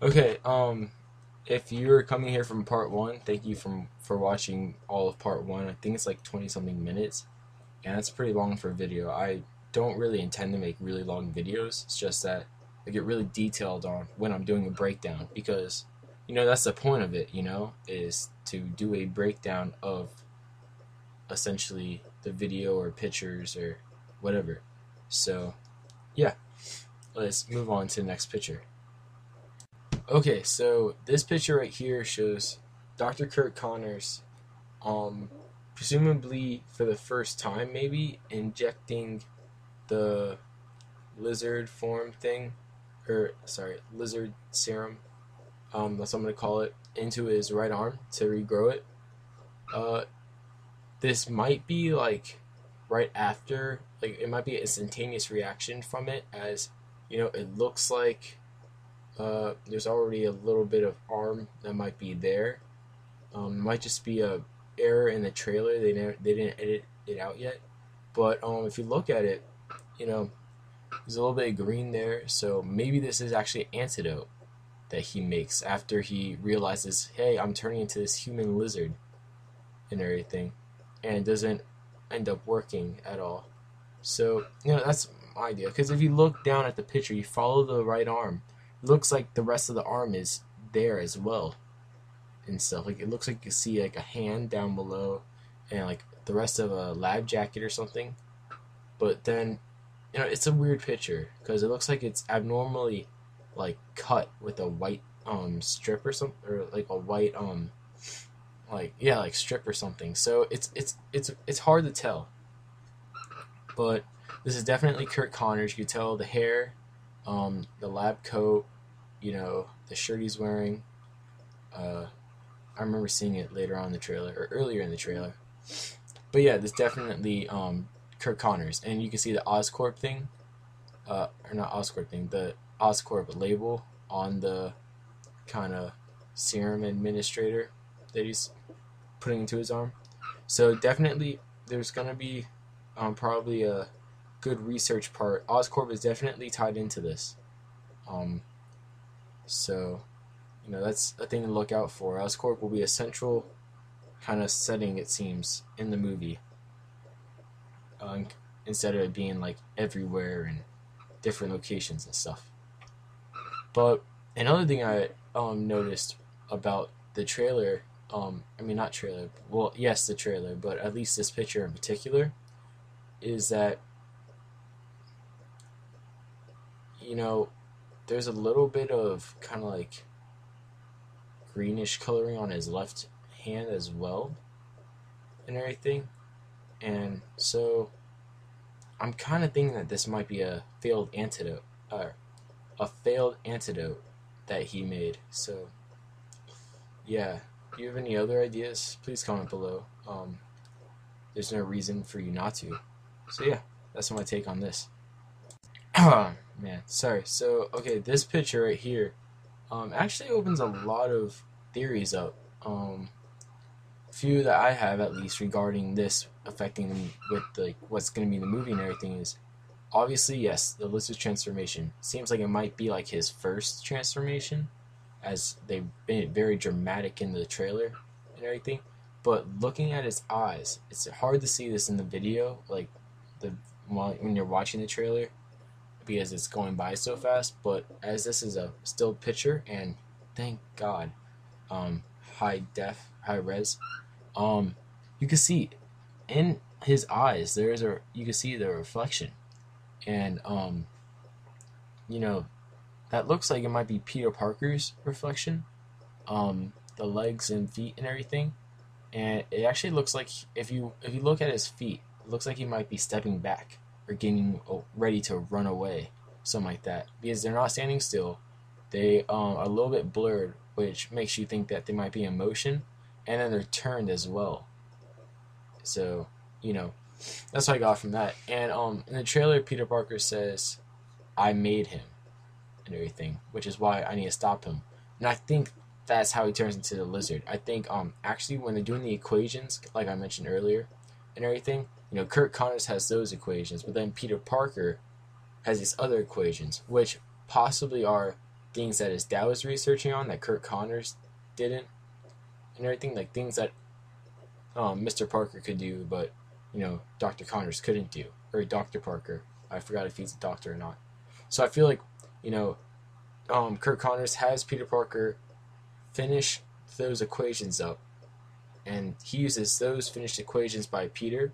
Okay, if you're coming here from part one, thank you for watching all of part one. I think it's like 20 something minutes, and that's pretty long for a video. I don't really intend to make really long videos. It's just that I get really detailed on when I'm doing a breakdown because, that's the point of it, is to do a breakdown of essentially the video or pictures or whatever. So, yeah, let's move on to the next picture. Okay, so this picture right here shows Dr. Kurt Connors, um, presumably for the first time, maybe injecting the lizard form thing, or sorry, lizard serum. That's what I'm gonna call it, into his right arm to regrow it. Uh, this might be like right after, like it might be an instantaneous reaction from it, as it looks like there's already a little bit of arm that might be there. Might just be a error in the trailer. They didn't edit it out yet. But if you look at it, you know there's a little bit of green there. So maybe this is actually an antidote that he makes after he realizes, hey, I'm turning into this human lizard and everything, and it doesn't end up working at all. So that's my idea. Because if you look down at the picture, you follow the right arm. It looks like the rest of the arm is there as well and stuff. Like it looks like you see like a hand down below, and like the rest of a lab jacket or something. But then, it's a weird picture because it looks like it's abnormally like cut with a white strip or something, or like a white like yeah, like strip or something. So it's hard to tell. But this is definitely Kurt Connors. You can tell the hair, the lab coat, the shirt he's wearing. I remember seeing it later on in the trailer, or earlier in the trailer. But yeah, this definitely Kurt Connors, and you can see the Oscorp thing, or not Oscorp thing, the Oscorp label on the kind of serum administrator that he's putting into his arm. So definitely, there's gonna be probably a good research part. Oscorp is definitely tied into this. Um, so that's a thing to look out for. Oscorp will be a central kind of setting, it seems, in the movie, um, instead of it being like everywhere and different locations and stuff. But another thing I noticed about the trailer, I mean not trailer, well yes the trailer, but at least this picture in particular, is that you know there's a little bit of kind of like greenish coloring on his left hand as well and everything. And so I'm kind of thinking that this might be a failed antidote, a failed antidote that he made. So yeah, do you have any other ideas? Please comment below. There's no reason for you not to. So yeah, that's my take on this. Man, sorry. So okay, this picture right here actually opens a lot of theories up. Few that I have at least regarding this affecting them with like what's going to be in the movie and everything is obviously yes, the lizard transformation seems like it might be like his first transformation, as they've been very dramatic in the trailer and everything. But looking at his eyes, it's hard to see this in the video, like the when you're watching the trailer, because it's going by so fast. But as this is a still picture, and thank God, um, high def, high res, um, you can see in his eyes you can see the reflection, and you know that looks like it might be Peter Parker's reflection, the legs and feet and everything. And it actually looks like if you look at his feet, it looks like he might be stepping back or getting ready to run away, something like that. Because they're not standing still, they are a little bit blurred, which makes you think that they might be in motion, and then they're turned as well. So that's what I got from that. And in the trailer, Peter Parker says, "I made him," and everything, which is why I need to stop him. And I think that's how he turns into the lizard. I think actually when they're doing the equations, like I mentioned earlier, and everything, Kurt Connors has those equations, but then Peter Parker has these other equations, which possibly are things that his dad was researching on that Curt Connors didn't, and everything, like things that Mr. Parker could do, but Dr. Connors couldn't do, or Dr. Parker. I forgot if he's a doctor or not. So I feel like you know Curt Connors has Peter Parker finish those equations up, and he uses those finished equations by Peter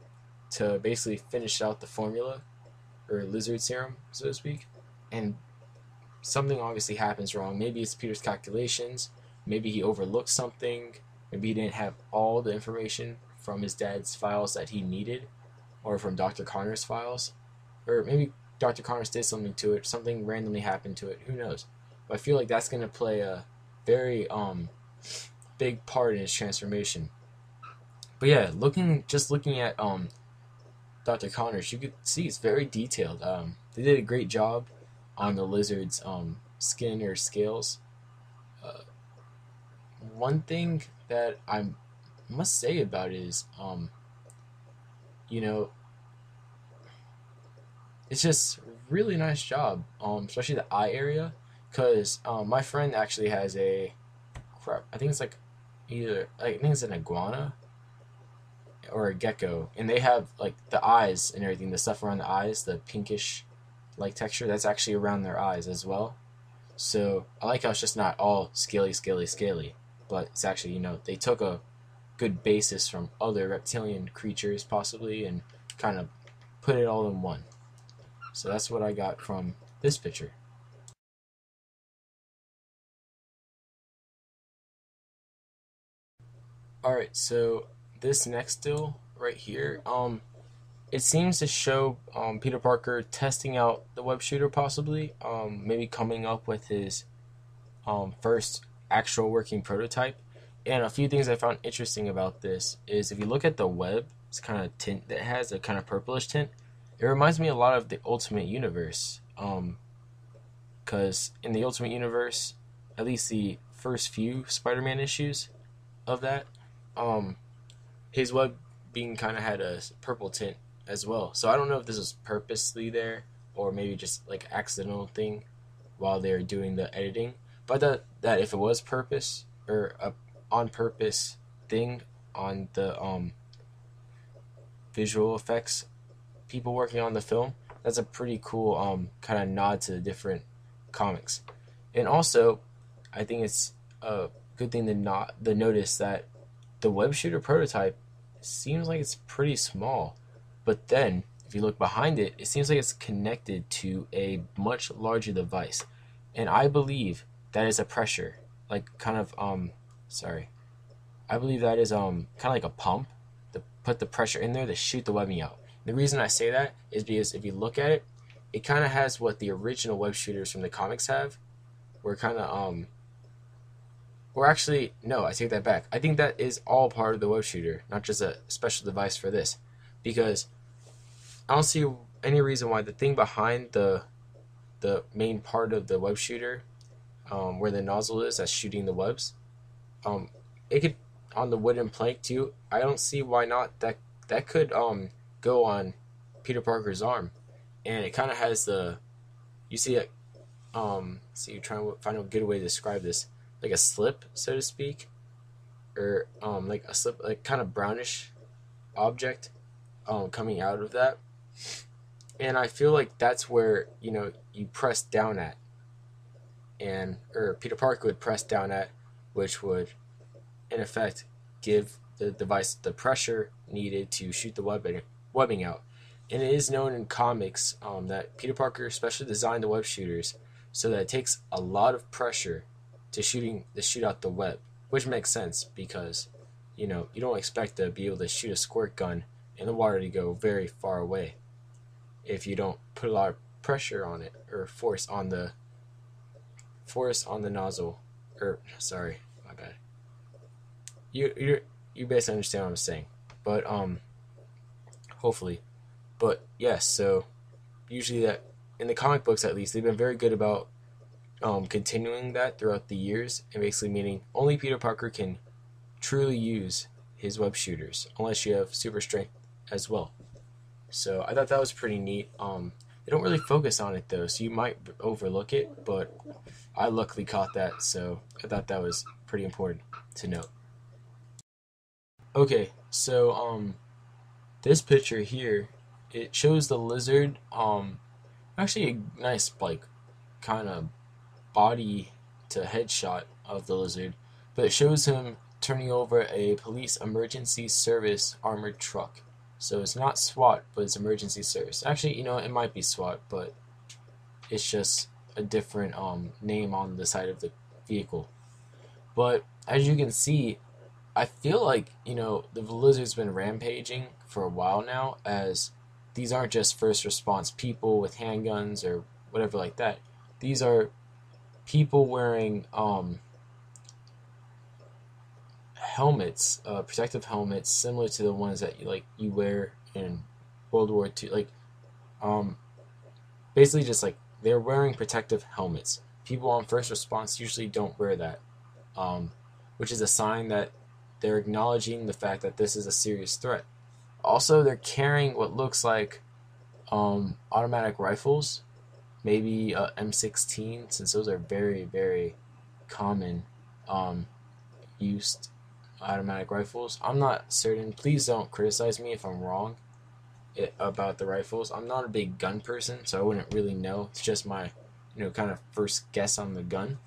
to basically finish out the formula, or lizard serum, so to speak. And something obviously happens wrong. Maybe it's Peter's calculations. Maybe he overlooked something. Maybe he didn't have all the information from his dad's files that he needed, or from Dr. Connors' files. Or maybe Dr. Connors did something to it. Something randomly happened to it. Who knows? But I feel like that's going to play a very big part in his transformation. But yeah, looking at Dr. Connors, you could see it's very detailed. They did a great job on the lizard's skin or scales. One thing that I must say about it is, it's just really nice job, especially the eye area, because my friend actually has I think it's like I think it's an iguana or a gecko, and they have like the eyes and everything, the stuff around the eyes, the pinkish like texture, that's actually around their eyes as well. So I like how it's just not all scaly, scaly, scaly, but it's actually, they took a good basis from other reptilian creatures possibly and kind of put it all in one. So that's what I got from this picture. Alright, so this next still right here, it seems to show Peter Parker testing out the web shooter possibly, maybe coming up with his first actual working prototype. And a few things I found interesting about this is if you look at the web, it's kind of tint that it has, a kind of purplish tint. It reminds me a lot of the Ultimate Universe, because in the Ultimate Universe, at least the first few Spider-Man issues of that, his web being kind of had a purple tint as well. So I don't know if this was purposely there or maybe just like accidental thing while they were doing the editing. But that if it was purpose or a on purpose thing on the visual effects people working on the film, that's a pretty cool kind of nod to the different comics. And also, I think it's a good thing to notice that the web shooter prototype seems like it's pretty small, but then if you look behind it, it seems like it's connected to a much larger device, and I believe that is a pressure, like kind of I believe that is kind of like a pump to put the pressure in there to shoot the webbing out. The reason I say that is because if you look at it, it kind of has what the original web shooters from the comics have. Where kind of or actually, no, I take that back. I think that is all part of the web shooter, not just a special device for this. Because I don't see any reason why the thing behind the main part of the web shooter, where the nozzle is that's shooting the webs, it could on the wooden plank too. I don't see why not. That could go on Peter Parker's arm, and it kind of has you see it. So you're trying to find a good way to describe this, like a slip, so to speak, or like a slip, like kind of brownish object, coming out of that. And I feel like that's where you press down at, or Peter Parker would press down at, which would, in effect, give the device the pressure needed to shoot the webbing out. And it is known in comics that Peter Parker specially designed the web shooters so that it takes a lot of pressure to shoot out the web, which makes sense because you don't expect to be able to shoot a squirt gun in the water to go very far away if you don't put a lot of pressure on it or force on the nozzle. Or sorry, my bad. You basically understand what I'm saying, but hopefully. But yes, so usually that in the comic books at least they've been very good about continuing that throughout the years, and basically meaning only Peter Parker can truly use his web shooters unless you have super strength as well. So I thought that was pretty neat. They don't really focus on it though, so you might overlook it, but I luckily caught that, so I thought that was pretty important to note. Okay, so this picture here, it shows the lizard, actually a nice like kind of body to headshot of the lizard, but it shows him turning over a police emergency service armored truck. So it's not SWAT, but it's emergency service. Actually, it might be SWAT, but it's just a different name on the side of the vehicle. But as you can see, I feel like, the lizard's been rampaging for a while now, as these aren't just first response people with handguns or whatever like that. These are people wearing helmets, protective helmets, similar to the ones that you wear in World War II. Um, basically, just like they're wearing protective helmets. People on first response usually don't wear that, um, which is a sign that they're acknowledging the fact that this is a serious threat. Also, they're carrying what looks like automatic rifles, maybe M16, since those are very, very common used automatic rifles. I'm not certain. Please don't criticize me if I'm wrong about the rifles. I'm not a big gun person, so I wouldn't really know. It's just my, kind of first guess on the gun.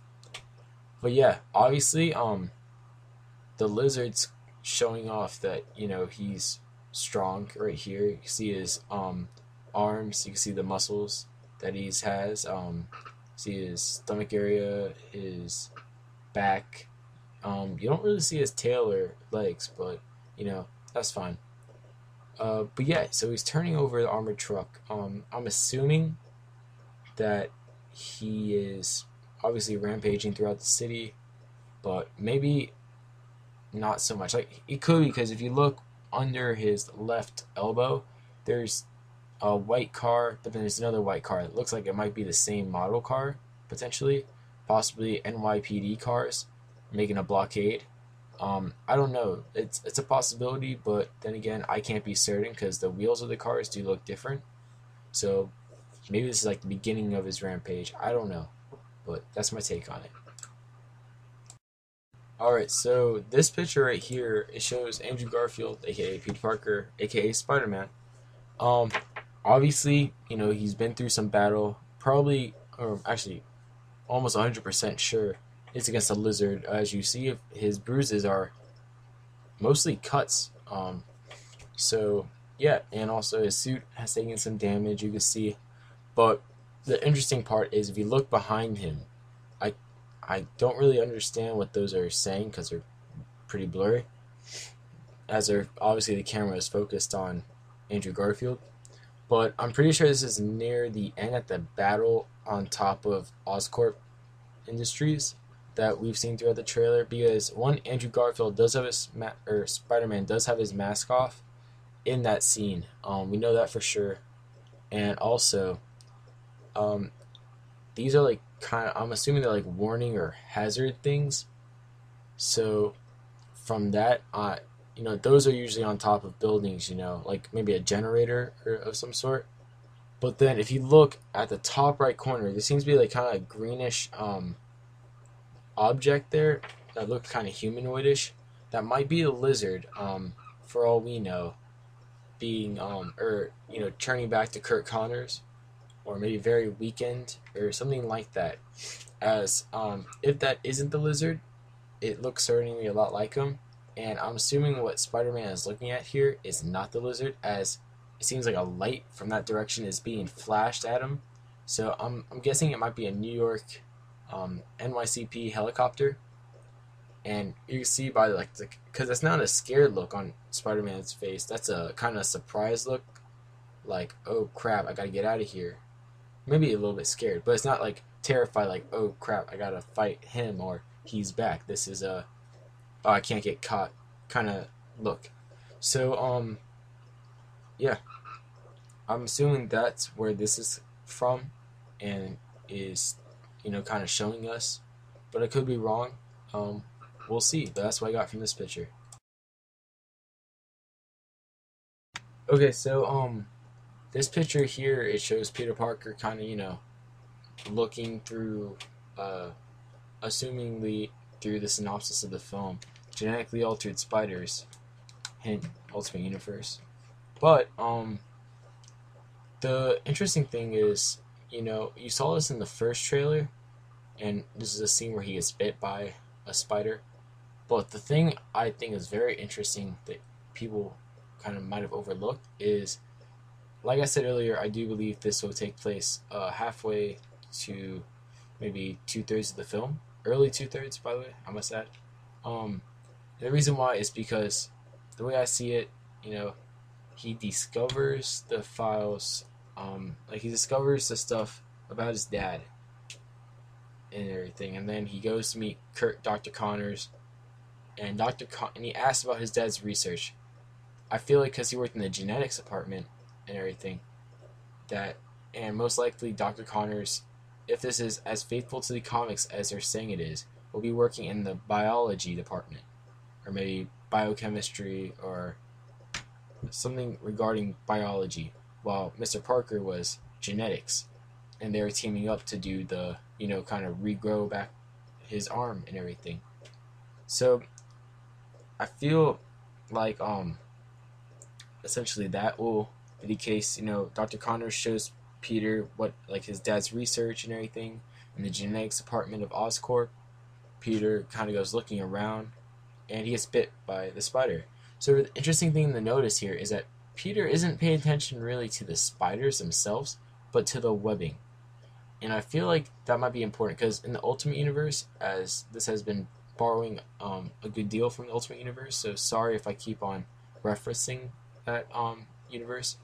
But yeah, obviously, the lizard's showing off that he's strong right here. You can see his arms. You can see the muscles that he has. See his stomach area, his back. You don't really see his tail or legs, but that's fine. But yeah, so he's turning over the armored truck. I'm assuming that he is obviously rampaging throughout the city, but maybe not so much. Like it could, because if you look under his left elbow, there's a white car, but then there's another white car. It looks like it might be the same model car, potentially, possibly NYPD cars making a blockade. I don't know. It's a possibility, but then again, I can't be certain because the wheels of the cars do look different. So maybe this is like the beginning of his rampage. I don't know, but that's my take on it. All right, so this picture right here, it shows Andrew Garfield, aka Peter Parker, aka Spider-Man. Um, Obviously, he's been through some battle. Probably, or actually, almost 100% sure it's against a lizard. As you see, his bruises are mostly cuts. So yeah, and also his suit has taken some damage. You can see, but the interesting part is if you look behind him, I I don't really understand what those are saying because they're pretty blurry. As they're obviously the camera is focused on Andrew Garfield, but I'm pretty sure this is near the end at the battle on top of Oscorp Industries that we've seen throughout the trailer. Because one, Andrew Garfield does have his or Spider-Man does have his mask off in that scene. We know that for sure, and also, um, these are like kind of, I'm assuming they're like warning or hazard things. So from that, those are usually on top of buildings. Like maybe a generator or of some sort. But then if you look at the top right corner, there seems to be like kind of a greenish object there that looks kind of humanoidish. That might be a lizard, for all we know, being or turning back to Kurt Connors, or maybe very weakened or something like that. As if that isn't the lizard, it looks certainly a lot like him. And I'm assuming what Spider-Man is looking at here is not the lizard, as it seems like a light from that direction is being flashed at him. So I'm guessing it might be a New York NYCP helicopter. And you can see by because it's not a scared look on Spider-Man's face. That's a kind of surprised look, like, oh crap, I gotta get out of here. Maybe a little bit scared, but it's not like terrified, like, oh crap, I gotta fight him or he's back. This is a oh, I can't get caught kind of look. So yeah, I'm assuming that's where this is from, and is kind of showing us, but I could be wrong. We'll see. But that's what I got from this picture. Okay, so this picture here, it shows Peter Parker kind of, looking through, assumingly through the synopsis of the film, genetically altered spiders, hint, Ultimate Universe. But, the interesting thing is, you saw this in the first trailer, and this is a scene where he gets bit by a spider. But the thing I think is very interesting that people kind of might have overlooked is, like I said earlier, I do believe this will take place halfway to maybe 2/3 of the film. Early 2/3, by the way, I must add. Um, the reason why is because the way I see it, he discovers the files, like he discovers the stuff about his dad and everything, and then he goes to meet Dr. Connors, and and he asks about his dad's research. I feel like because he worked in the genetics department and everything, and most likely Dr. Connors, if this is as faithful to the comics as they're saying it is, will be working in the biology department, or maybe biochemistry, or something regarding biology, while Mr. Parker was genetics, and they were teaming up to do the, kind of regrow back his arm and everything. So I feel like essentially that will be the case. Dr. Connors shows Peter what, like, his dad's research and everything in the genetics department of Oscorp. Peter kind of goes looking around, and he gets bit by the spider. So the interesting thing to notice here is that Peter isn't paying attention really to the spiders themselves, but to the webbing. And I feel like that might be important because in the Ultimate Universe, as this has been borrowing a good deal from the Ultimate Universe, so sorry if I keep on referencing that universe,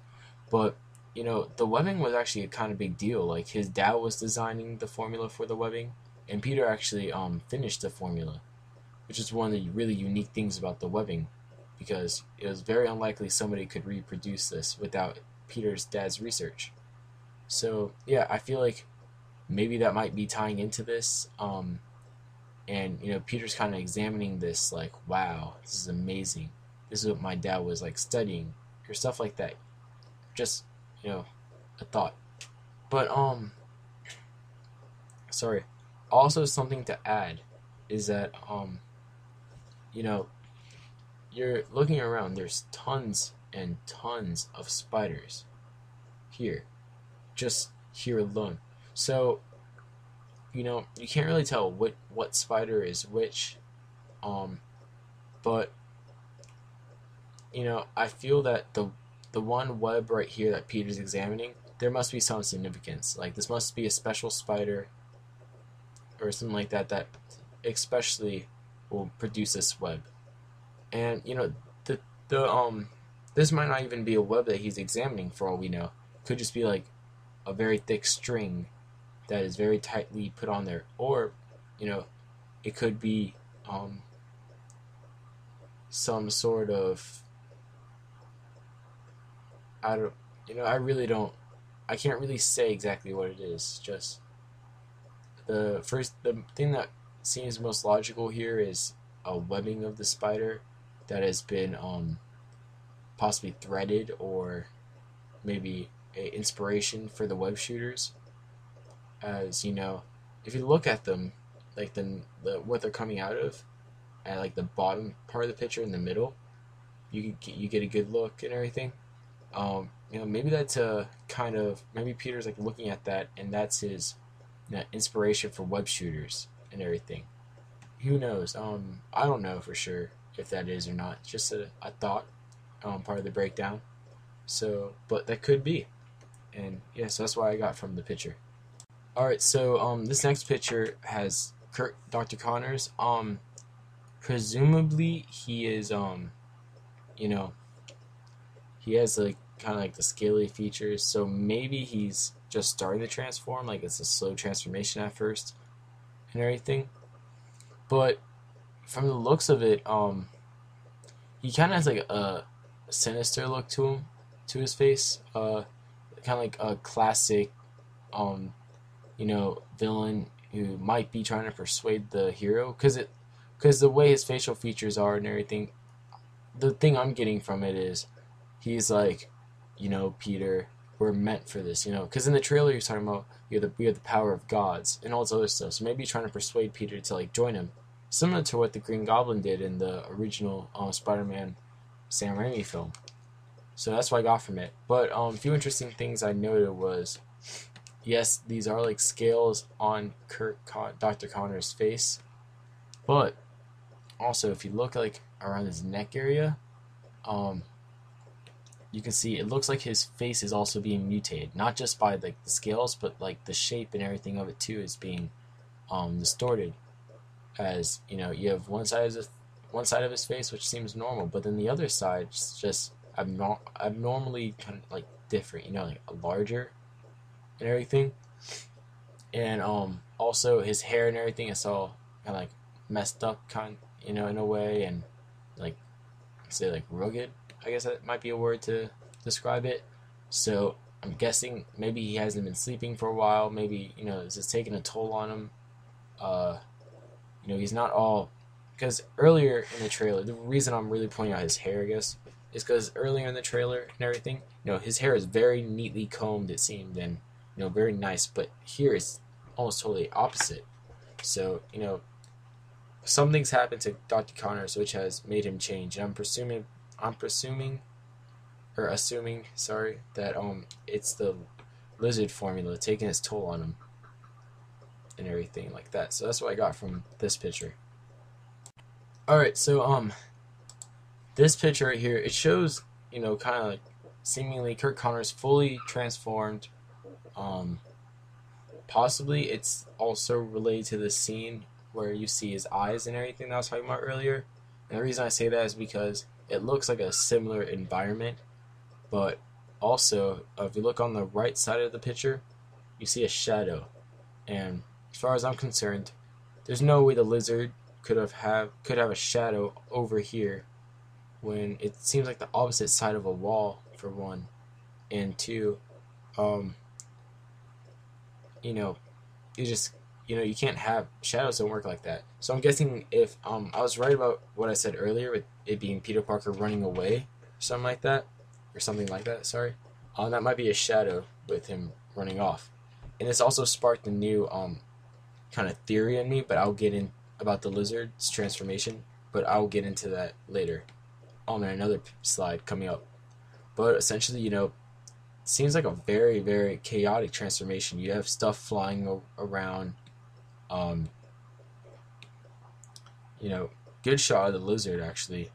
but the webbing was actually a kind of big deal. Like, his dad was designing the formula for the webbing, and Peter actually finished the formula, which is one of the really unique things about the webbing, because it was very unlikely somebody could reproduce this without Peter's dad's research. So yeah, I feel like maybe that might be tying into this, and Peter's kind of examining this, like, wow, this is amazing, this is what my dad was like studying, or stuff like that. Just a thought. But sorry, also something to add is that you're looking around, there's tons and tons of spiders here, just here alone. So you can't really tell what spider is which, but I feel that the one web right here that Peter's examining, there must be some significance. Like, this must be a special spider or something like that especially will produce this web. And this might not even be a web that he's examining, for all we know. It could just be like a very thick string that is very tightly put on there, or it could be some sort of, I can't really say exactly what it is. Just the thing that seems most logical here is a webbing of the spider that has been possibly threaded, or maybe a inspiration for the web shooters. As if you look at them, like the what they're coming out of, at like the bottom part of the picture in the middle, you get a good look and everything. Maybe that's a kind of, maybe Peter's like looking at that, and that's his inspiration for web shooters and everything. Who knows? I don't know for sure if that is or not. Just a thought, part of the breakdown. So, but that could be, and yeah, so that's what I got from the picture. All right, so this next picture has Dr. Connors. Presumably he is he has like kind of like the scaly features, so maybe he's just starting to transform, like it's a slow transformation at first and everything. But from the looks of it, he kind of has like a sinister look to his face, kind of like a classic villain who might be trying to persuade the hero, because the way his facial features are and everything, the thing I'm getting from it is he's like, Peter, were meant for this, you know, because in the trailer you're talking about we have the power of gods and all this other stuff. So maybe you're trying to persuade Peter to like join him, similar to what the Green Goblin did in the original Spider-Man Sam Raimi film. So that's what I got from it. But a few interesting things I noted was, yes, these are like scales on Dr. Connor's face, but also if you look like around his neck area, you can see it looks like his face is also being mutated, not just by like the scales, but like the shape and everything of it too is being distorted. As you know, you have one side of his face which seems normal, but then the other side is just abnormally kind of like different. You know, like larger and everything, and also his hair and everything is all kind of like messed up, you know, in a way, and like say like rugged. I guess that might be a word to describe it. So I'm guessing maybe he hasn't been sleeping for a while. Maybe, you know, this is taking a toll on him. You know, he's not all, because earlier in the trailer, the reason I'm really pointing out his hair, I guess, is because earlier in the trailer and everything, you know, his hair is very neatly combed, it seemed, and you know, very nice. But here it's almost totally opposite. So you know, something's happened to Dr. Connors which has made him change, and assuming, sorry, that it's the lizard formula taking its toll on him and everything like that. So that's what I got from this picture. All right, so this picture right here, it shows, you know, kind of like seemingly Curt Connors fully transformed. Possibly it's also related to the scene where you see his eyes and everything that I was talking about earlier. And the reason I say that is because it looks like a similar environment, but also if you look on the right side of the picture, you see a shadow. And as far as I'm concerned, there's no way the lizard could have a shadow over here when it seems like the opposite side of a wall, for one, and two, you know, you can't have shadows, don't work like that. So I'm guessing if I was right about what I said earlier with it being Peter Parker running away, or something like that, sorry, that might be a shadow with him running off. And this also sparked a new kind of theory in me, but I'll get in about the lizard's transformation, but I'll get into that later on another slide coming up. But essentially, you know, it seems like a very, very chaotic transformation. You have stuff flying around. You know, good shot of the lizard actually.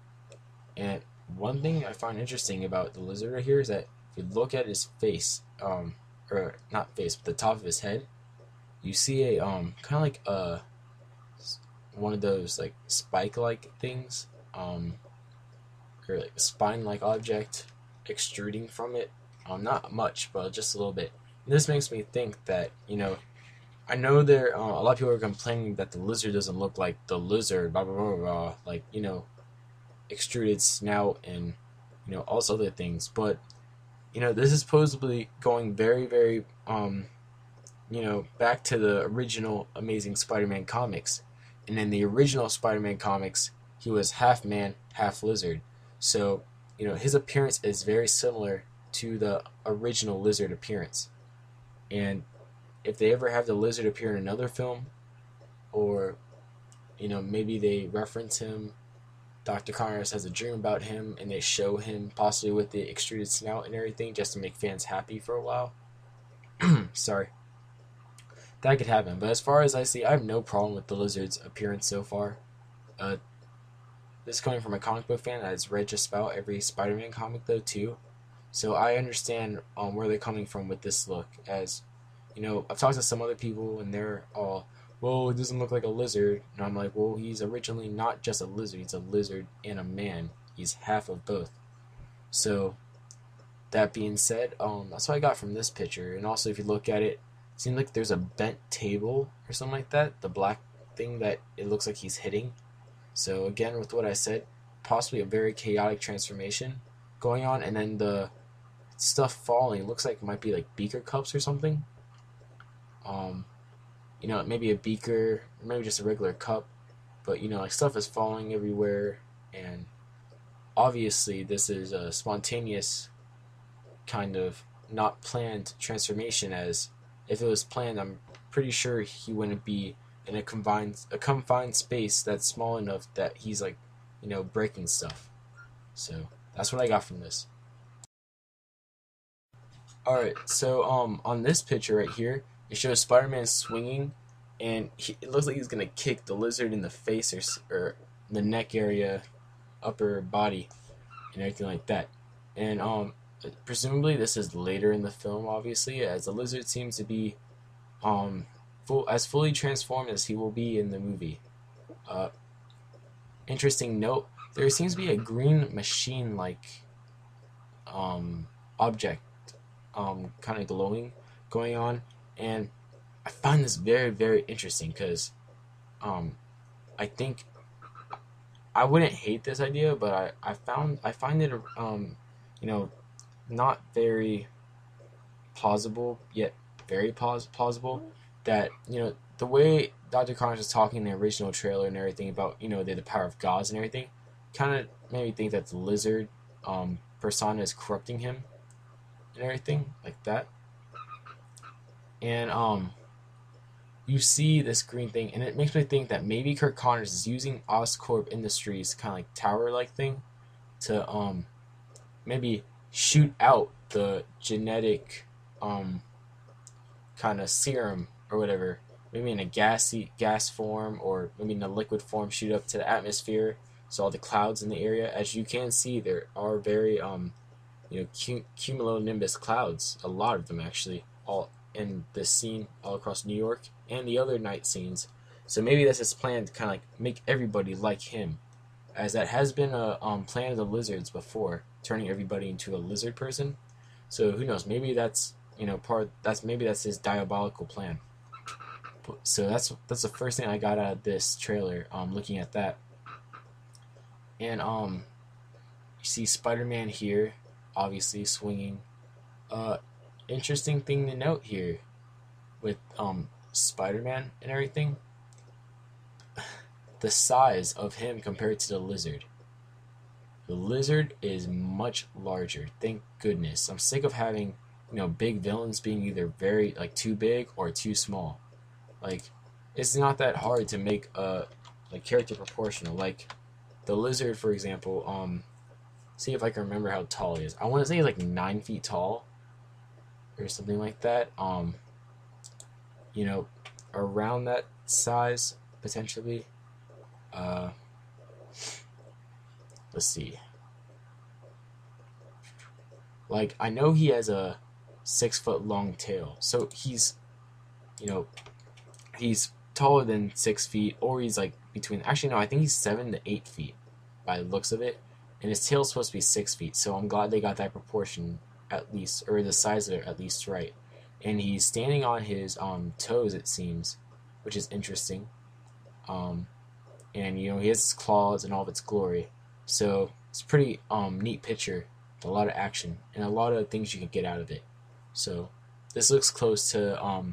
And one thing I find interesting about the lizard right here is that if you look at his face, or not face, but the top of his head, you see a kind of like one of those like spike-like things, or like a spine-like object extruding from it. Not much, but just a little bit. And this makes me think that, you know, I know there a lot of people are complaining that the lizard doesn't look like the lizard, blah blah blah blah, like, you know, extruded snout and, you know, all those other things. But you know, this is supposedly going very, very you know, back to the original Amazing Spider-Man comics. And in the original Spider-Man comics, he was half man, half lizard. So, you know, his appearance is very similar to the original lizard appearance. And if they ever have the lizard appear in another film, or, you know, maybe they reference him, Dr. Connors has a dream about him, and they show him possibly with the extruded snout and everything just to make fans happy for a while. Sorry. That could happen. But as far as I see, I have no problem with the lizard's appearance so far. This is coming from a comic book fan that has read just about every Spider-Man comic, though, too. So I understand where they're coming from with this look. As, you know, I've talked to some other people, and they're all, well, it doesn't look like a lizard. And I'm like, well, he's originally not just a lizard. He's a lizard and a man. He's half of both. So, that being said, that's what I got from this picture. And also, if you look at it, it seems like there's a bent table or something like that. The black thing that it looks like he's hitting. So, again, with what I said, possibly a very chaotic transformation going on. And then the stuff falling, it looks like it might be like beaker cups or something. You know, maybe a beaker, maybe just a regular cup, but, you know, like stuff is falling everywhere, and obviously this is a spontaneous kind of not planned transformation, as if it was planned, I'm pretty sure he wouldn't be in a confined space that's small enough that he's like, breaking stuff. So that's what I got from this. All right, so on this picture right here, it shows Spider-Man swinging, and it looks like he's gonna kick the lizard in the face, or the neck area, upper body, and everything like that. And presumably this is later in the film, obviously, as the lizard seems to be fully transformed as he will be in the movie. Interesting note: there seems to be a green machine-like object, kind of glowing, going on, and I find this very, very interesting because I think I wouldn't hate this idea, but I find it not very plausible, yet very plausible, that the way Dr. Connors was talking in the original trailer and everything about the power of gods and everything, kind of made me think that the lizard persona is corrupting him and everything like that. And you see this green thing, and it makes me think that maybe Curt Connors is using Oscorp Industries kind of like tower-like thing to maybe shoot out the genetic kind of serum or whatever, maybe in a gas form, or maybe in a liquid form, shoot up to the atmosphere, so all the clouds in the area. As you can see, there are very cumulonimbus clouds, a lot of them actually, all in this scene all across New York and the other night scenes. So maybe that's his plan to kind of like make everybody like him, as that has been a plan of the lizards before, turning everybody into a lizard person. So who knows? Maybe that's maybe that's his diabolical plan. So that's the first thing I got out of this trailer. Looking at that, and you see Spider-Man here, obviously swinging. Interesting thing to note here with Spider-Man and everything, the size of him compared to the lizard. The lizard is much larger. Thank goodness. I'm sick of having big villains being either very too big or too small. Like, it's not that hard to make a character proportional. Like the lizard, for example. See if I can remember how tall he is. I want to say he's like 9 feet tall, or something like that. Around that size potentially. Let's see. Like, I know he has a 6 foot long tail, so he's taller than 6 feet, or he's like between. Actually, no, I think he's 7 to 8 feet by the looks of it, and his tail's supposed to be 6 feet. So I'm glad they got that proportion at least, or the size of it at least right. And he's standing on his toes, it seems, which is interesting. And he has his claws and all of its glory. So it's a pretty neat picture, with a lot of action and a lot of things you can get out of it. So this looks close to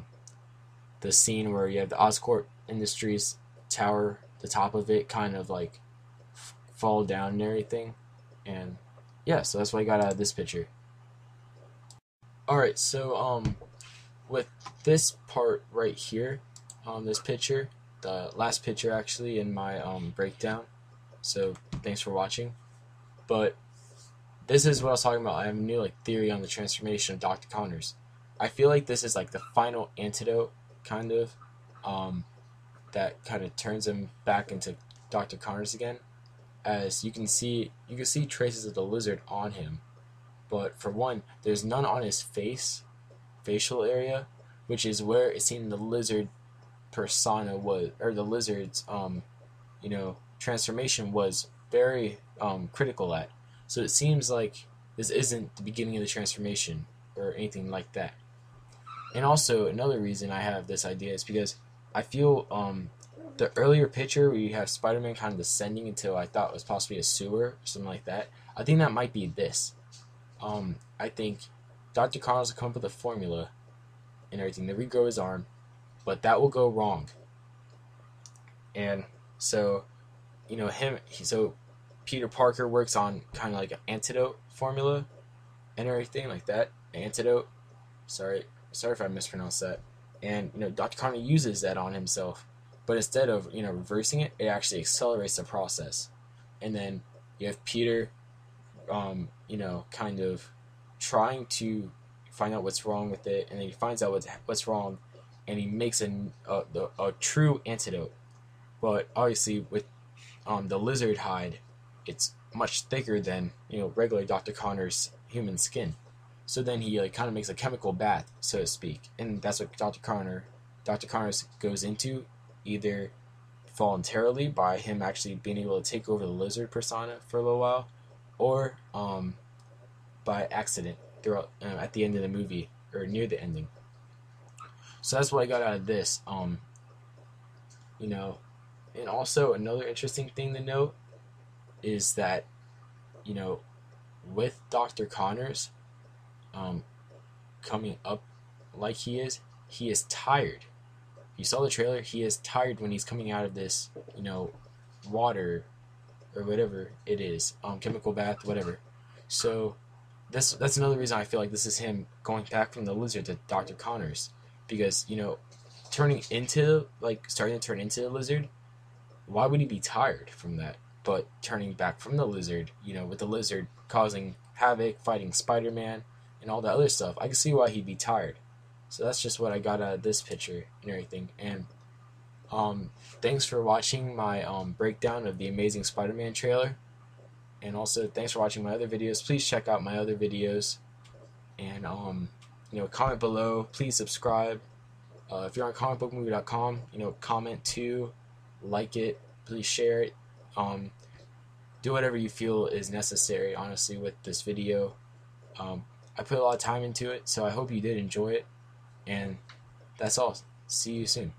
the scene where you have the Oscorp Industries tower, the top of it kind of like fall down and everything. And yeah, so that's what I got out of this picture. Alright, so with this part right here, this picture, the last picture actually in my breakdown, so thanks for watching. But this is what I was talking about. I have a new theory on the transformation of Dr. Connors. I feel like this is like the final antidote, kind of, that kind of turns him back into Dr. Connors again. As you can see traces of the lizard on him, but for one, there's none on his facial area, which is where it seemed the lizard persona was, or the lizard's transformation was very critical at. So it seems like this isn't the beginning of the transformation or anything like that. And also another reason I have this idea is because I feel the earlier picture where you have Spider-Man kind of descending into I thought was possibly a sewer or something like that, I think that might be this. I think Dr. Connors will come up with a formula and everything to regrow his arm, but that will go wrong. And so, so Peter Parker works on kind of like an antidote formula and everything like that. antidote. Sorry if I mispronounced that. And Dr. Connor uses that on himself, but instead of reversing it, it actually accelerates the process. And then you have Peter, kind of trying to find out what's wrong with it, and then he finds out what's wrong, and he makes a true antidote. But obviously, with the lizard hide, it's much thicker than regular Dr. Connor's human skin. So then he like kind of makes a chemical bath, so to speak, and that's what Dr. Connors goes into, either voluntarily by him actually being able to take over the lizard persona for a little while, or by accident throughout at the end of the movie or near the ending. So that's what I got out of this. And also another interesting thing to note is that with Dr. Connors coming up like he is tired. You saw the trailer, he is tired when he's coming out of this, water or whatever it is, chemical bath, whatever. So that's another reason I feel like this is him going back from the lizard to Dr. Connors, because starting to turn into the lizard, why would he be tired from that? But turning back from the lizard, with the lizard causing havoc, fighting Spider-Man, and all that other stuff, I can see why he'd be tired. So that's just what I got out of this picture and everything. And thanks for watching my breakdown of the Amazing Spider-Man trailer. And also thanks for watching my other videos. Please check out my other videos. And comment below. Please subscribe. If you're on comicbookmovie.com, comment too, like it, please share it. Do whatever you feel is necessary, honestly, with this video. I put a lot of time into it, so I hope you did enjoy it. And that's all. See you soon.